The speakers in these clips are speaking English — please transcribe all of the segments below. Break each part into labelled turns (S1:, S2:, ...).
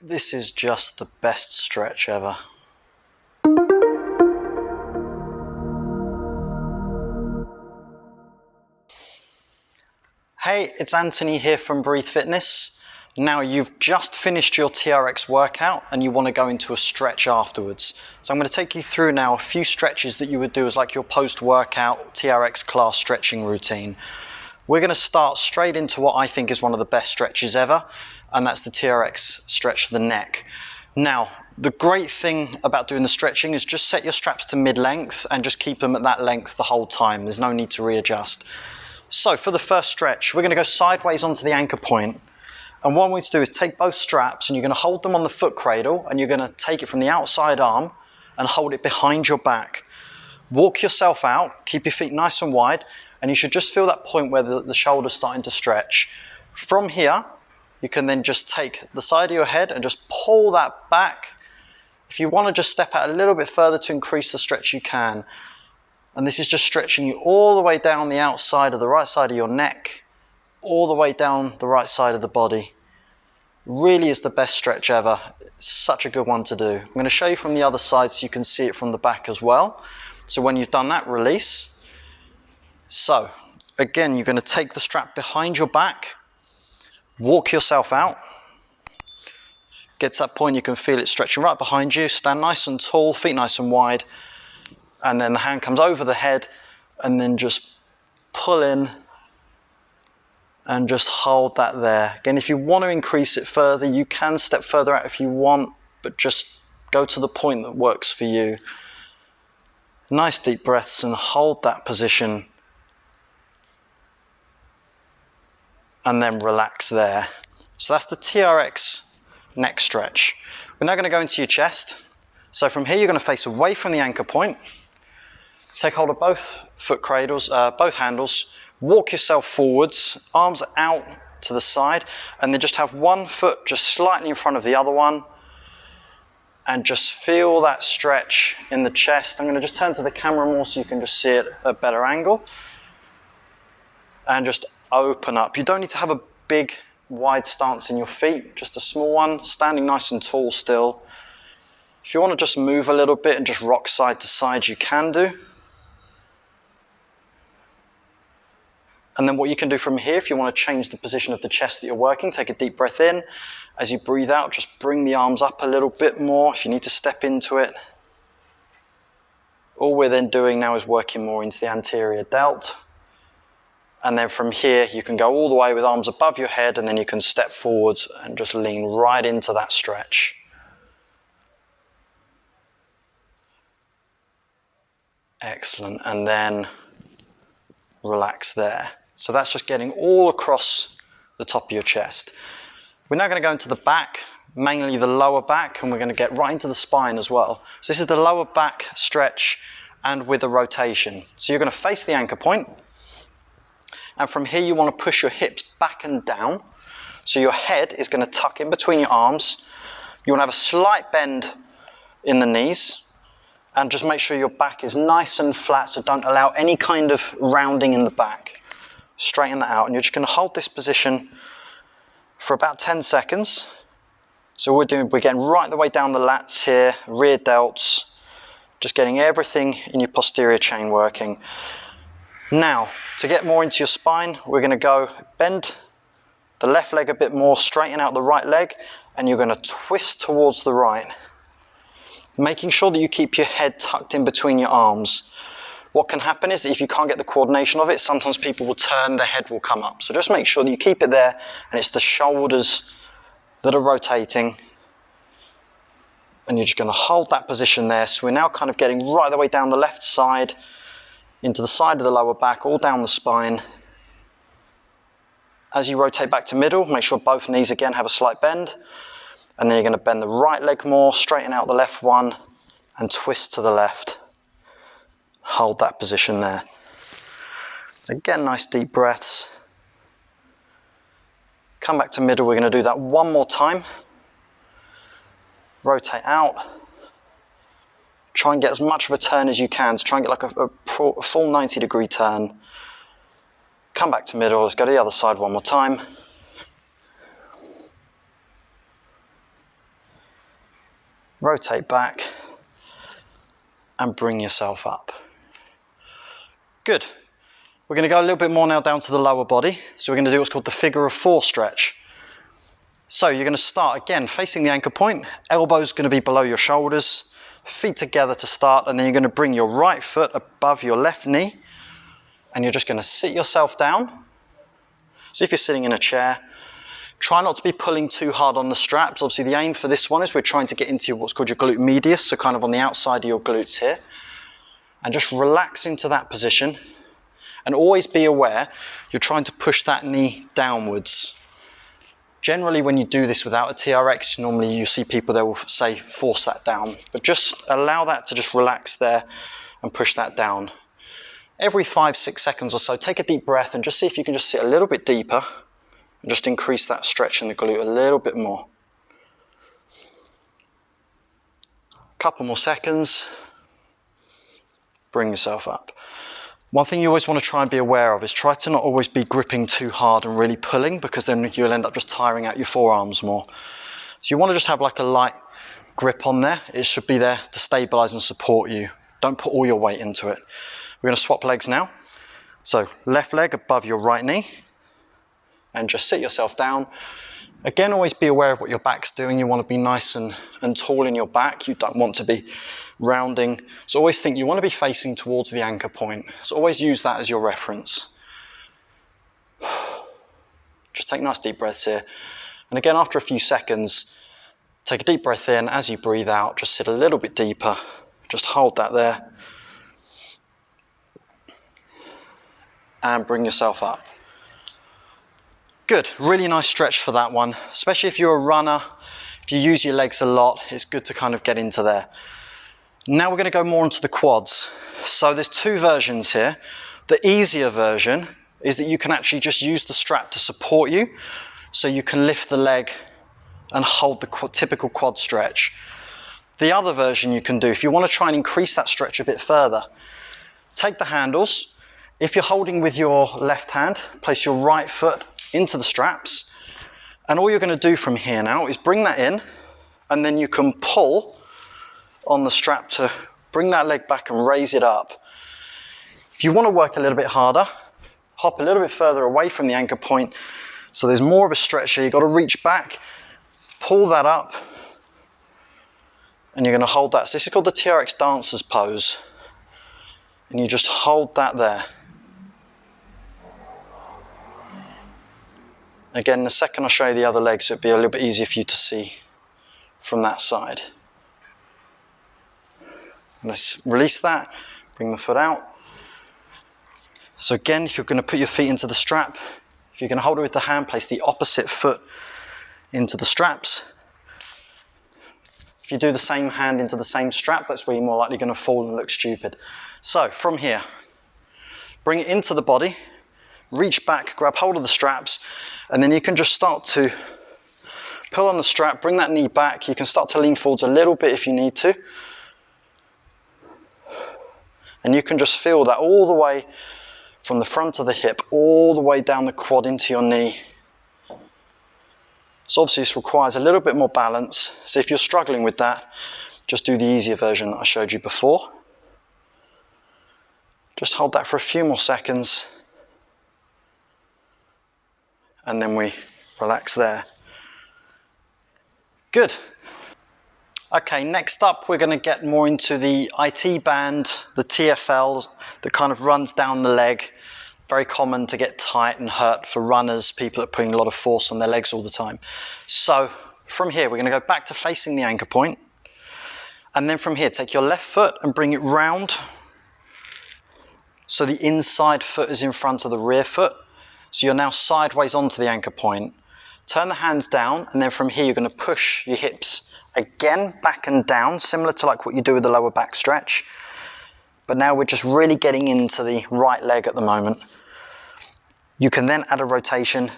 S1: This is just the best stretch ever. Hey, it's Anthony here from Breathe Fitness. Now you've just finished your TRX workout and you want to go into a stretch afterwards. So I'm going to take you through now a few stretches that you would do as like your post-workout TRX class stretching routine. We're going to start straight into what I think is one of the best stretches ever, and that's the TRX stretch for the neck. Now, the great thing about doing the stretching is just set your straps to mid-length and just keep them at that length the whole time. There's no need to readjust. So for the first stretch, we're going to go sideways onto the anchor point. And what I want you to do is take both straps and you're going to hold them on the foot cradle and you're going to take it from the outside arm and hold it behind your back. Walk yourself out, keep your feet nice and wide, and you should just feel that point where the shoulder's starting to stretch. From here, you can then just take the side of your head and just pull that back. If you want to just step out a little bit further to increase the stretch, you can. And this is just stretching you all the way down the outside of the right side of your neck, all the way down the right side of the body. Really is the best stretch ever. It's such a good one to do. I'm going to show you from the other side so you can see it from the back as well. So when you've done that, release. So again, you're going to take the strap behind your back, walk yourself out. Get to that point, you can feel it stretching right behind you. Stand nice and tall, feet nice and wide. And then the hand comes over the head and then just pull in and just hold that there. Again, if you want to increase it further, you can step further out if you want, but just go to the point that works for you. Nice deep breaths and hold that position. And then relax there. So that's the TRX neck stretch. We're now going to go into your chest. So from here, you're going to face away from the anchor point. Take hold of both foot cradles, both handles. Walk yourself forwards, arms out to the side, and then just have one foot just slightly in front of the other one. And just feel that stretch in the chest. I'm going to just turn to the camera more so you can just see it at a better angle. And just open up. You don't need to have a big, wide stance in your feet, just a small one, standing nice and tall still. If you want to just move a little bit and just rock side to side, you can do. And then what you can do from here, if you want to change the position of the chest that you're working, take a deep breath in. As you breathe out, just bring the arms up a little bit more if you need to step into it. All we're then doing now is working more into the anterior delt. And then from here, you can go all the way with arms above your head, and then you can step forwards and just lean right into that stretch. Excellent. And then relax there. So that's just getting all across the top of your chest. We're now going to go into the back, mainly the lower back, and we're going to get right into the spine as well. So this is the lower back stretch and with a rotation. So you're going to face the anchor point. And from here, you want to push your hips back and down. So your head is going to tuck in between your arms. You want to have a slight bend in the knees. And just make sure your back is nice and flat, so don't allow any kind of rounding in the back. Straighten that out. And you're just going to hold this position for about 10 seconds. So we're getting right the way down the lats here, rear delts. Just getting everything in your posterior chain working. Now, to get more into your spine, we're going to go bend the left leg a bit more, straighten out the right leg, and you're going to twist towards the right. Making sure that you keep your head tucked in between your arms. What can happen is that if you can't get the coordination of it, sometimes people will turn, their head will come up. So just make sure that you keep it there, and it's the shoulders that are rotating. And you're just going to hold that position there. So we're now kind of getting right the way down the left side, into the side of the lower back, all down the spine. As you rotate back to middle, make sure both knees again have a slight bend. And then you're going to bend the right leg more, straighten out the left one, and twist to the left. Hold that position there. Again, nice deep breaths. Come back to middle, we're going to do that one more time. Rotate out. Try and get as much of a turn as you can, to try and get like a full 90-degree turn. Come back to middle, let's go to the other side one more time. rotate back, and bring yourself up. Good. We're going to go a little bit more now down to the lower body. So we're going to do what's called the figure of four stretch. So you're going to start again facing the anchor point, elbows going to be below your shoulders, feet together to start, and then you're going to bring your right foot above your left knee, and you're just going to sit yourself down. So if you're sitting in a chair, try not to be pulling too hard on the straps. Obviously the aim for this one is we're trying to get into what's called your glute medius, so kind of on the outside of your glutes here, and just relax into that position, and always be aware you're trying to push that knee downwards. Generally, when you do this without a TRX, normally you see people, they will say, force that down. But just allow that to just relax there and push that down. Every 5-6 seconds or so, take a deep breath and just see if you can just sit a little bit deeper and just increase that stretch in the glute a little bit more. Couple more seconds. Bring yourself up. One thing you always want to try and be aware of is try to not always be gripping too hard and really pulling, because then you'll end up just tiring out your forearms more. So you want to just have like a light grip on there. It should be there to stabilize and support you. Don't put all your weight into it. We're going to swap legs now. So left leg above your right knee, and just sit yourself down. Again, always be aware of what your back's doing. You want to be nice and tall in your back. You don't want to be rounding. So always think you want to be facing towards the anchor point. So always use that as your reference. Just take nice deep breaths here. And again, after a few seconds, take a deep breath in. As you breathe out, just sit a little bit deeper. Just hold that there. And bring yourself up. Good, really nice stretch for that one, especially if you're a runner, if you use your legs a lot, it's good to kind of get into there. Now we're going to go more into the quads. So there's two versions here. The easier version is that you can actually just use the strap to support you, so you can lift the leg and hold the typical quad stretch. The other version you can do, if you want to try and increase that stretch a bit further, take the handles. If you're holding with your left hand, place your right foot into the straps, and all you're going to do from here now is bring that in, and then you can pull on the strap to bring that leg back and raise it up. If you want to work a little bit harder, hop a little bit further away from the anchor point, so there's more of a stretch here. You've got to reach back, pull that up, and you're going to hold that. So this is called the TRX Dancers Pose, and you just hold that there. Again, the second I show you the other leg, so it'll be a little bit easier for you to see from that side. And let's release that, bring the foot out. So again, if you're going to put your feet into the strap, if you're going to hold it with the hand, place the opposite foot into the straps. If you do the same hand into the same strap, that's where you're more likely going to fall and look stupid. So from here, bring it into the body, reach back, grab hold of the straps, and then you can just start to pull on the strap, bring that knee back. You can start to lean forwards a little bit if you need to. And you can just feel that all the way from the front of the hip, all the way down the quad into your knee. So obviously this requires a little bit more balance. So if you're struggling with that, just do the easier version that I showed you before. Just hold that for a few more seconds. And then we relax there. Good. Okay, next up we're going to get more into the IT band, the TFL that kind of runs down the leg. Very common to get tight and hurt for runners, people that are putting a lot of force on their legs all the time. So from here we're going to go back to facing the anchor point. And then from here, take your left foot and bring it round. So the inside foot is in front of the rear foot. So you're now sideways onto the anchor point. Turn the hands down, and then from here you're going to push your hips again back and down, similar to like what you do with the lower back stretch. But now we're just really getting into the right leg at the moment. You can then add a rotation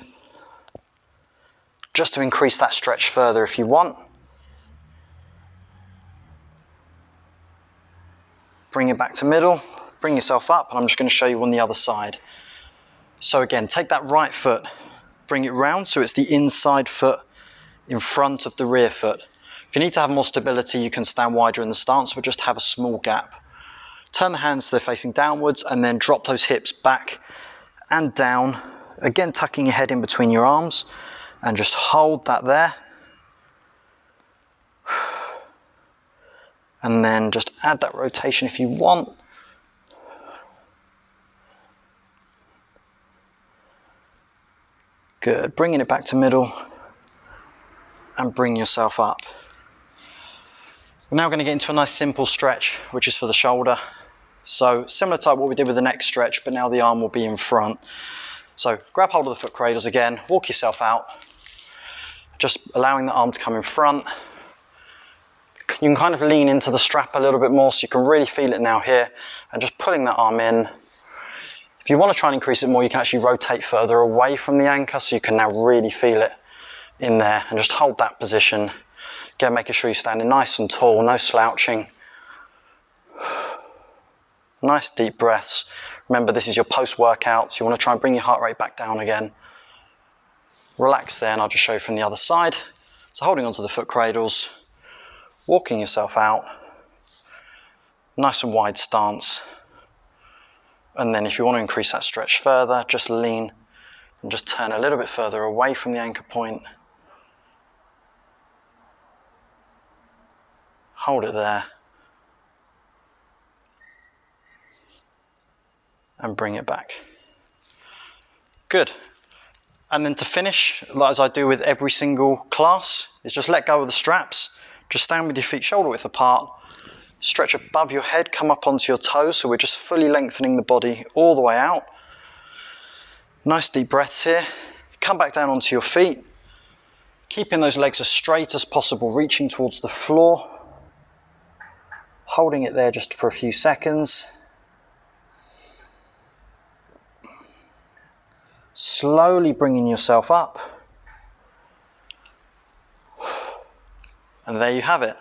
S1: just to increase that stretch further if you want. Bring it back to middle, bring yourself up, and I'm just going to show you on the other side. So again, take that right foot, bring it round so it's the inside foot in front of the rear foot. If you need to have more stability, you can stand wider in the stance, but just have a small gap. Turn the hands so they're facing downwards and then drop those hips back and down. Again, tucking your head in between your arms and just hold that there. And then just add that rotation if you want. Good, bringing it back to middle and bring yourself up. We're now going to get into a nice simple stretch, which is for the shoulder. So similar to what we did with the neck stretch, but now the arm will be in front. So grab hold of the foot cradles again, walk yourself out, just allowing the arm to come in front. You can kind of lean into the strap a little bit more so you can really feel it now here, and just pulling that arm in. If you want to try and increase it more, you can actually rotate further away from the anchor so you can now really feel it in there, and just hold that position. Again, making sure you're standing nice and tall, no slouching. Nice deep breaths. Remember, this is your post-workout, so you want to try and bring your heart rate back down again. Relax there, and I'll just show you from the other side. So holding onto the foot cradles, walking yourself out, nice and wide stance. And then if you want to increase that stretch further, just lean and just turn a little bit further away from the anchor point. Hold it there. And bring it back. Good. And then to finish, like as I do with every single class, is just let go of the straps. Just stand with your feet shoulder width apart. Stretch above your head, come up onto your toes, so we're just fully lengthening the body all the way out. Nice deep breaths here. Come back down onto your feet. Keeping those legs as straight as possible, reaching towards the floor. Holding it there just for a few seconds. Slowly bringing yourself up. And there you have it.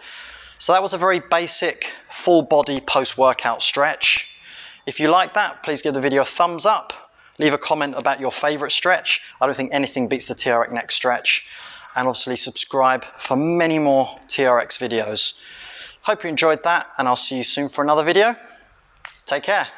S1: So that was a very basic full body post-workout stretch. If you like that, please give the video a thumbs up. Leave a comment about your favorite stretch. I don't think anything beats the TRX Neck Stretch. And obviously subscribe for many more TRX videos. Hope you enjoyed that, and I'll see you soon for another video. Take care.